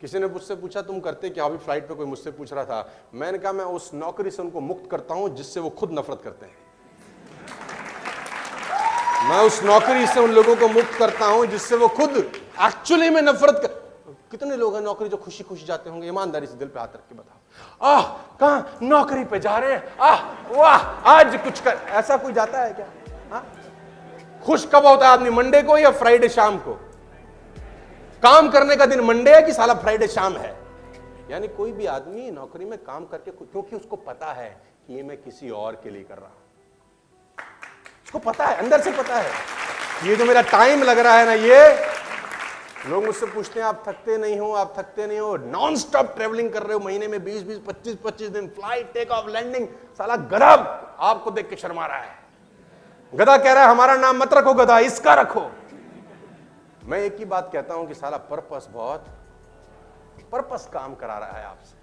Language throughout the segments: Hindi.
किसी ने मुझसे पूछा तुम करते क्या, अभी फ्लाइट पे कोई मुझसे पूछ रहा था, मैंने कहा मैं उस नौकरी से उनको मुक्त करता हूं जिससे वो खुद नफरत करते हैं। मैं उस नौकरी से उन लोगों को मुक्त करता हूं जिससे वो खुद एक्चुअली में नफरत कर। कितने लोग हैं नौकरी जो खुशी खुशी जाते होंगे, ईमानदारी से दिल पे हाथ रख के बताओ। कहां नौकरी पे जा रहे हैं, वाह आज कुछ कर, ऐसा कोई जाता है क्या? खुश कब होता है आदमी, मंडे को या फ्राइडे शाम को? काम करने का दिन मंडे है कि साला फ्राइडे शाम है? यानी कोई भी आदमी नौकरी में काम करके, क्योंकि उसको पता है कि ये मैं किसी और के लिए कर रहा हूं, उसको पता है, अंदर से पता है ये जो मेरा टाइम लग रहा है ना, ये लोग मुझसे पूछते हैं आप थकते नहीं हो, आप थकते नहीं हो, नॉन स्टॉप ट्रेवलिंग कर रहे हो, महीने में 20-20, 25-25 दिन फ्लाइट, टेक ऑफ, लैंडिंग, साला गधा आपको देख के शर्मा रहा है। गधा कह रहा है हमारा नाम मत रखो गधा, इसका रखो। मैं एक ही बात कहता हूं कि साला पर्पस काम करा रहा है आपसे।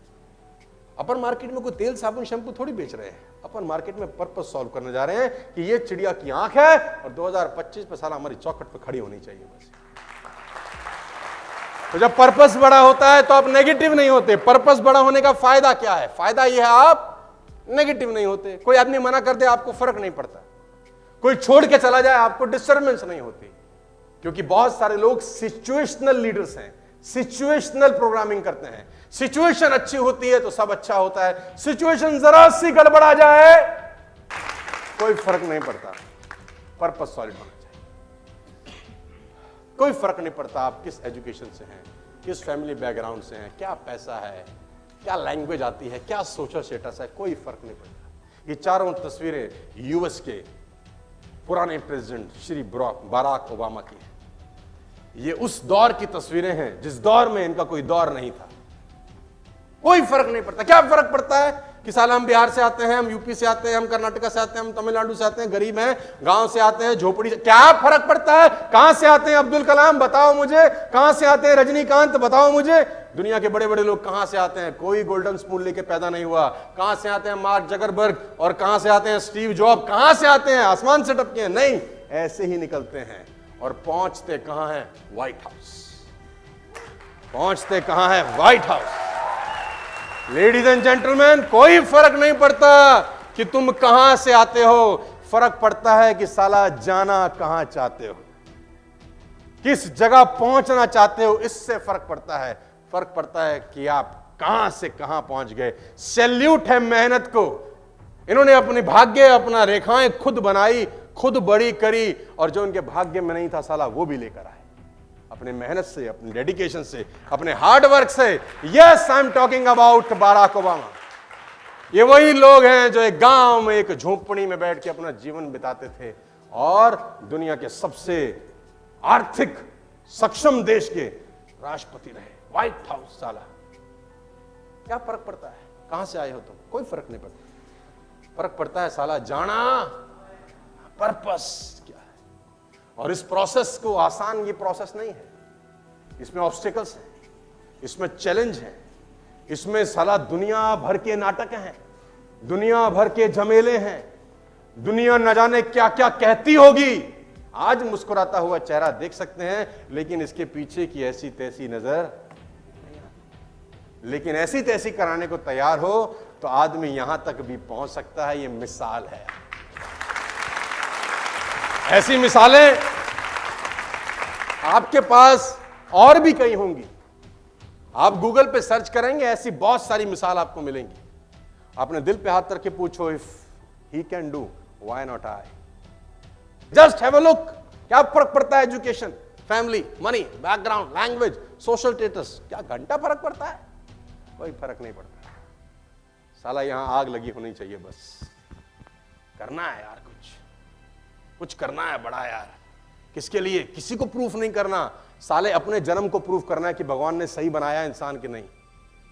अपन मार्केट में कोई तेल साबुन शैम्पू थोड़ी बेच रहे हैं, अपन मार्केट में पर्पस सॉल्व करने जा रहे हैं कि ये चिड़िया की आंख है और 2025 पे साला हमारी चौखट पे खड़ी होनी चाहिए बस। तो जब पर्पस बड़ा होता है तो आप नेगेटिव नहीं होते। पर्पस बड़ा होने का फायदा क्या है? फायदा यह है आप नेगेटिव नहीं होते। कोई आदमी मना कर दे आपको फर्क नहीं पड़ता, कोई छोड़ के चला जाए आपको डिस्टर्बेंस नहीं होती, क्योंकि बहुत सारे लोग सिचुएशनल लीडर्स हैं, सिचुएशनल प्रोग्रामिंग करते हैं। सिचुएशन अच्छी होती है तो सब अच्छा होता है, सिचुएशन जरा सी गड़बड़ा जाए कोई फर्क नहीं पड़ता। पर्पस सॉलिड होना चाहिए। कोई फर्क नहीं पड़ता आप किस एजुकेशन से हैं, किस फैमिली बैकग्राउंड से हैं, क्या पैसा है, क्या लैंग्वेज आती है, क्या सोशल स्टेटस है, कोई फर्क नहीं पड़ता। ये चारों तस्वीरें यूएस के पुराने प्रेसिडेंट श्री बराक ओबामा की है। ये उस दौर की तस्वीरें हैं जिस दौर में इनका कोई दौर नहीं था। कोई फर्क नहीं पड़ता। क्या फर्क पड़ता है कि साला हम बिहार से आते हैं, हम यूपी से आते हैं, हम कर्नाटक से आते हैं, हम तमिलनाडु से आते हैं, गरीब हैं, गांव से आते हैं, झोपड़ी से, क्या फर्क पड़ता है? कहां से आते हैं अब्दुल कलाम बताओ मुझे, कहां से आते हैं रजनीकांत बताओ मुझे, दुनिया के बड़े बड़े लोग कहां से आते हैं? कोई गोल्डन स्पून लेके पैदा नहीं हुआ। कहां से आते हैं मार्क जकरबर्ग और कहां से आते हैं स्टीव जॉब? कहां से आते हैं आसमान से टपके हैं? नहीं, ऐसे ही निकलते हैं और पहुंचते कहां है? White house. पहुंचते कहां है? White house. Ladies and gentleman, कोई फर्क नहीं पड़ता कि तुम कहां से आते हो, फर्क पड़ता है कि साला जाना कहां चाहते हो, किस जगह पहुंचना चाहते हो, इससे फर्क पड़ता है। फर्क पड़ता है कि आप कहां से कहां पहुंच गए। सैल्यूट है मेहनत को। इन्होंने अपने भाग्य, अपना रेखाएं खुद बनाई, खुद बड़ी करी, और जो उनके भाग्य में नहीं था साला वो भी लेकर आए अपने मेहनत से, अपने डेडिकेशन से, अपने हार्ड वर्क से। Yes, I am talking about Barack Obama. ये वही लोग हैं जो एक गांव में एक झोपड़ी में बैठ के अपना जीवन बिताते थे और दुनिया के सबसे आर्थिक सक्षम देश के राष्ट्रपति रहे। White house. साला क्या फर्क पड़ता है कहां से आए हो तुम? कोई फर्क नहीं पड़ता। फर्क पड़ता है साला जाना, पर्पस क्या है। और इस प्रोसेस को आसान, ये प्रोसेस नहीं है, इसमें ऑब्स्टिकल्स हैं, इसमें चैलेंज है, इसमें साला दुनिया भर के नाटक हैं, दुनिया भर के झमेले हैं, दुनिया न जाने क्या क्या कहती होगी। आज मुस्कुराता हुआ चेहरा देख सकते हैं, लेकिन इसके पीछे की ऐसी तैसी नजर, लेकिन ऐसी तैसी कराने को तैयार हो तो आदमी यहां तक भी पहुंच सकता है। ये मिसाल है। ऐसी मिसालें आपके पास और भी कई होंगी। आप गूगल पे सर्च करेंगे, ऐसी बहुत सारी मिसाल आपको मिलेंगी। अपने दिल पे हाथ रख के पूछो, if he can do why not I? Just have a look. क्या फर्क पड़ता है? Education, family, money, background, language, social status, क्या घंटा फर्क पड़ता है? कोई फर्क नहीं पड़ता। साला यहां आग लगी होनी चाहिए बस। करना है यार, कुछ करना है बड़ा यार। किसके लिए? किसी को प्रूफ नहीं करना, साले अपने जन्म को प्रूफ करना है कि भगवान ने सही बनाया इंसान की नहीं।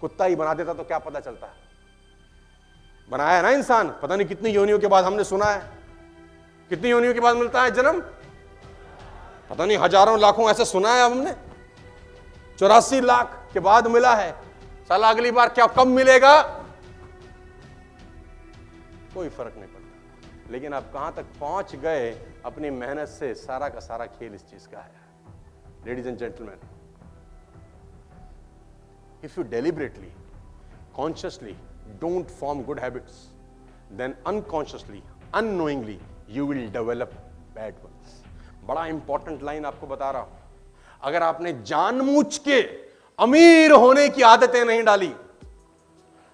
कुत्ता ही बना देता तो क्या पता चलता है? बनाया ना इंसान, पता नहीं कितनी योनियों के बाद, हमने सुना है कितनी योनियों के बाद मिलता है जन्म, पता नहीं हजारों लाखों ऐसे सुना है हमने। 84 लाख के बाद मिला है। साला अगली बार क्या कब मिलेगा? कोई फर्क नहीं पड़ता। लेकिन आप कहां तक पहुंच गए अपनी मेहनत से, सारा का सारा खेल इस चीज का है। Ladies and gentleman, If you deliberately, consciously don't form good habits, then unconsciously, unknowingly, you will develop bad ones. बड़ा इंपॉर्टेंट लाइन आपको बता रहा हूं। अगर आपने जानबूझ के अमीर होने की आदतें नहीं डाली,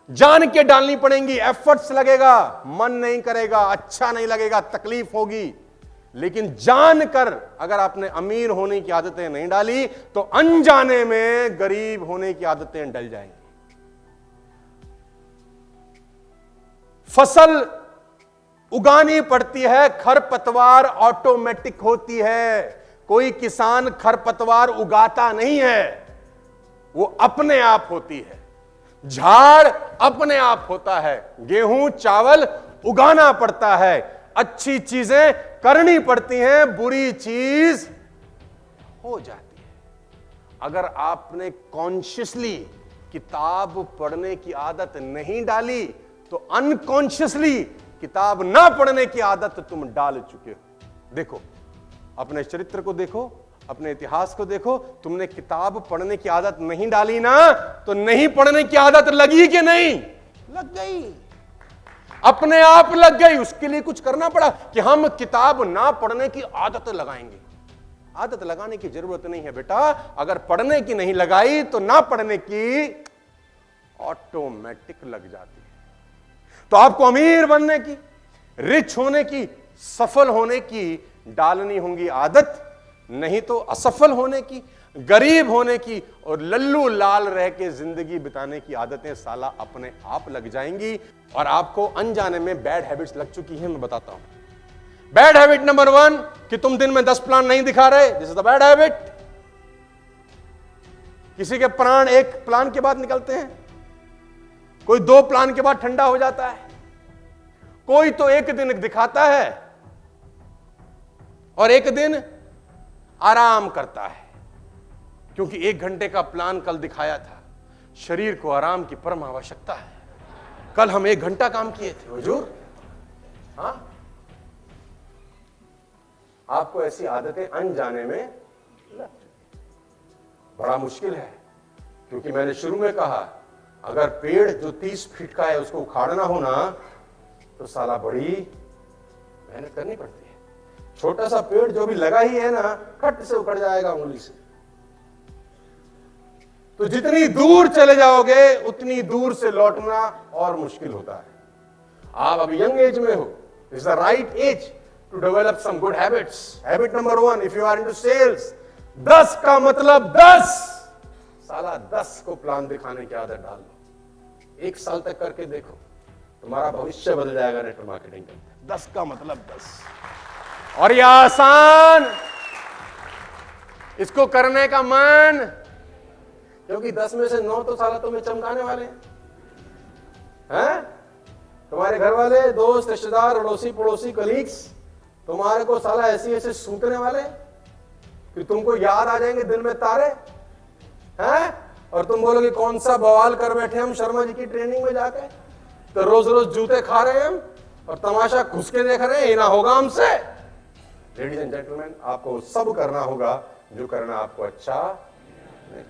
जान के डालनी पड़ेंगी, एफर्ट्स लगेगा, मन नहीं करेगा, अच्छा नहीं लगेगा, तकलीफ होगी, लेकिन जानकर अगर आपने अमीर होने की आदतें नहीं डाली तो अनजाने में गरीब होने की आदतें डल जाएंगी। फसल उगानी पड़ती है, खरपतवार ऑटोमेटिक होती है। कोई किसान खरपतवार उगाता नहीं है, वो अपने आप होती है। झाड़ अपने आप होता है। गेहूं चावल उगाना पड़ता है, अच्छी चीजें करनी पड़ती हैं, बुरी चीज हो जाती है। अगर आपने कॉन्शियसली किताब पढ़ने की आदत नहीं डाली तो अनकॉन्शियसली किताब ना पढ़ने की आदत तुम डाल चुके हो। देखो, अपने चरित्र को देखो, अपने इतिहास को देखो, तुमने किताब पढ़ने की आदत नहीं डाली ना, तो नहीं पढ़ने की आदत लगी कि नहीं? लग गई, अपने आप लग गई। उसके लिए कुछ करना पड़ा कि हम किताब ना पढ़ने की आदत लगाएंगे। आदत लगाने की जरूरत नहीं है बेटा। अगर पढ़ने की नहीं लगाई तो ना पढ़ने की ऑटोमेटिक लग जाती है। तो आपको अमीर बनने की, रिच होने की, सफल होने की डालनी होंगी आदत, नहीं तो असफल होने की, गरीब होने की और लल्लू लाल रह के जिंदगी बिताने की आदतें साला अपने आप लग जाएंगी। और आपको अनजाने में बैड हैबिट्स लग चुकी हैं। मैं बताता हूं। बैड हैबिट नंबर 1 कि तुम दिन में 10 प्लान नहीं दिखा रहे। This is the bad habit. किसी के प्राण एक प्लान के बाद निकलते हैं, कोई 2 प्लान के बाद ठंडा हो जाता है, कोई तो एक दिन दिखाता है और एक दिन आराम करता है, क्योंकि 1 घंटे का प्लान कल दिखाया था। शरीर को आराम की परम आवश्यकता है। कल हम 1 घंटा काम किए थे हुजूर। हाँ, आपको ऐसी आदतें अनजाने में लग चुकी। बड़ा मुश्किल है, क्योंकि मैंने शुरू में कहा, अगर पेड़ जो 30 फीट का है उसको उखाड़ना हो ना, तो साला बड़ी मेहनत करनी पड़ती है। छोटा सा पेड़ जो भी लगा ही है ना, खट से उखड़ जाएगा उंगली से। तो जितनी दूर चले जाओगे उतनी दूर से लौटना और मुश्किल होता है। आप अभी यंग एज में हो, is the right age to develop some good habits. Habit number 1, if you are into sales, 10 का मतलब 10, साला 10 को प्लान दिखाने की आदत डाल लो। 1 साल तक करके देखो, तुम्हारा भविष्य बदल जाएगा नेटवर्क मार्केटिंग का। 10 का मतलब 10। और यह आसान, इसको करने का मन, क्योंकि 10 में से 9 तो साला तुम्हें चमकाने वाले हैं। तुम्हारे घर वाले, दोस्त, रिश्तेदार, अड़ोसी पड़ोसी, कलीग्स तुम्हारे को साला ऐसे ऐसे सूतने वाले कि तुमको याद आ जाएंगे दिन में तारे हैं, और तुम बोलोगे कौन सा बवाल कर बैठे हम शर्मा जी की ट्रेनिंग में जाके। तो रोज रोज जूते खा रहे हैं हम और तमाशा घुस के देख रहे हैं, ये ना होगा हमसे। लेडीज एंड जेंटलमैन, आपको सब करना होगा जो करना आपको अच्छा नहीं।